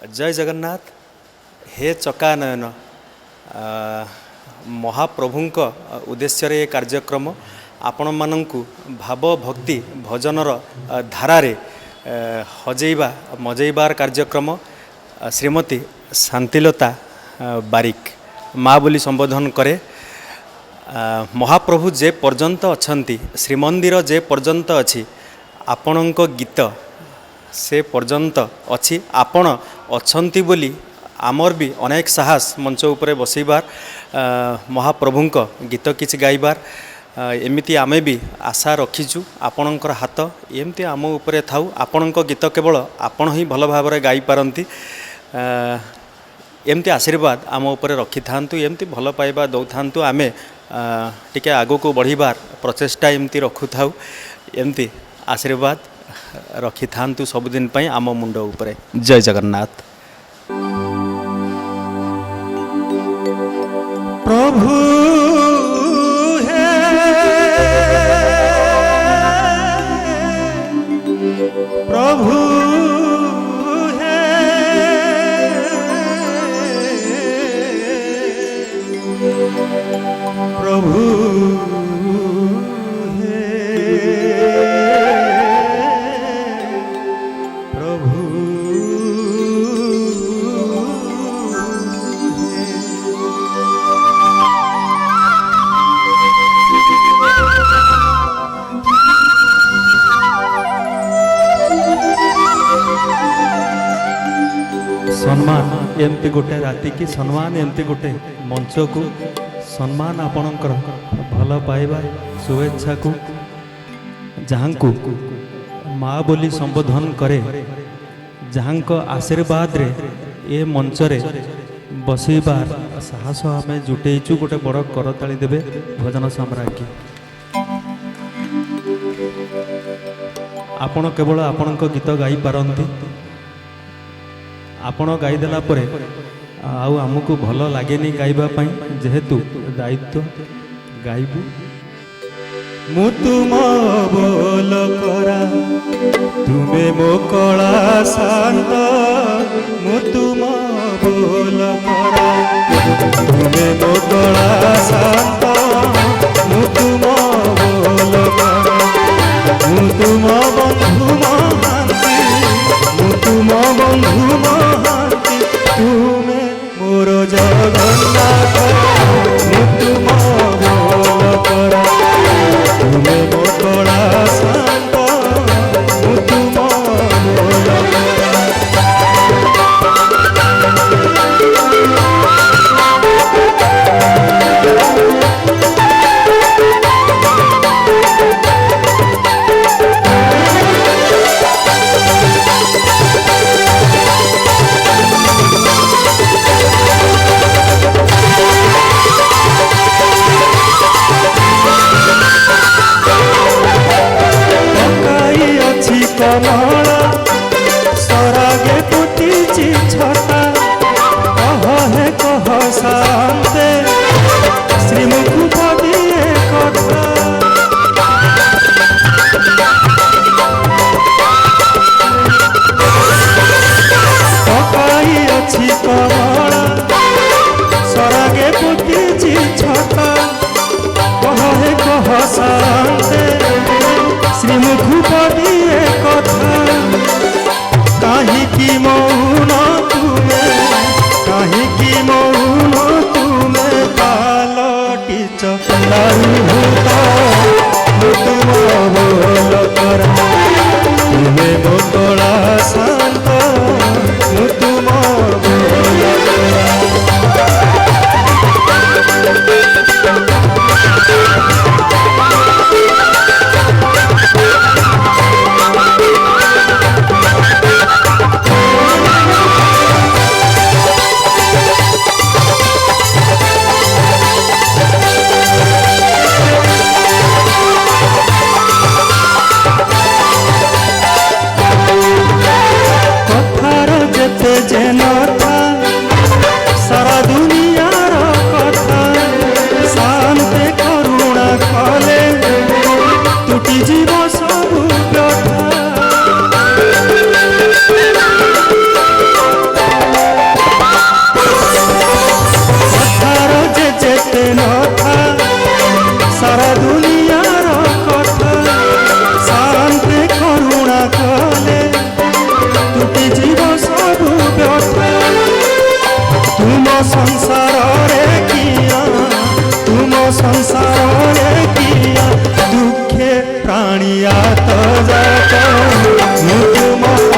जय जगन्नाथ। हे चकानयन महाप्रभुंक उद्देश्य रे कार्यक्रम आपण मानंकु भाव भक्ति भजनर धारारे हजेबा मजेबार कार्यक्रम श्रीमती शांतिलता बारिक माँ बोली संबोधन करे। महाप्रभु जे पर्यंत अछंती श्रीमंदिर जे पर्यंत अछि आपणक गीत से पर्यंत अछि आपण अछंती बोली आमर भी अनेक साहस मंच उपरे बसैबार महाप्रभुंक गीत किछि गाइबार एमिति आमे भी आशा रखीचु आपणकर हाथ एमती आम उपरे थाउ आपणक गीत केवल आपण ही भल भाव गाई पारंती एमती आशीर्वाद आम उपरे रखि थांतु एमती भल पाइबा दौ थांतु आमे टिके आगो को बढ़िबार प्रचेष्टा एमती रखु थाउ एमती आशीर्वाद रखि थांतु सबुदिन पई आम मुंड उपरे। जय जगन्नाथ। प्रभु है प्रभु है प्रभु सम्मान एमती गोटे राति की सम्मान एमती गोटे मंच को सम्मान आपणकर भल पाइबा शुभेच्छा को जहाँ को माँ बोली संबोधन करे जहाँ आशीर्वाद रे ए मंच रे बसैबार साहस आम जुटेचु गोटे बड़ करताली देवे भजन साम्राज्ञी आपण केवल आपणक गीत गाई पारंती आपण गाईदेला परे आउ आमको भल लागेनी गाइबा पाई जेहेतु दायित्व गाइबू मु तुम बोल करा तुमे मो कला शांत मु तुम बोल करा तुमे मो कला शांत मु तुम बोल करा मु तुम बंधु महांती मु तुम बंधु महांती तुमे मोर जगन्नाथ मु तुम बोल करा तुमे मो कला शांत मु तुम बोल करा। कमला सरागे पुटिची छटा कह हे कह शांते श्रीमुख पदिए कथा पकाई अछि कमला सरागे पुटिची छटा कह हे कह शांते श्रीमुख पदिए कथा काहिकी मौन तुमे काहिकी मौन तुमे पालटिच लारुभूत मु तुम बोल करा तुमे मो कला शांत मु तुम बोल करा। ସବୁ ବ୍ୟଥା तुम संसार रे किया तुम संसार रे किया दुखे प्राणिया तो जात तुम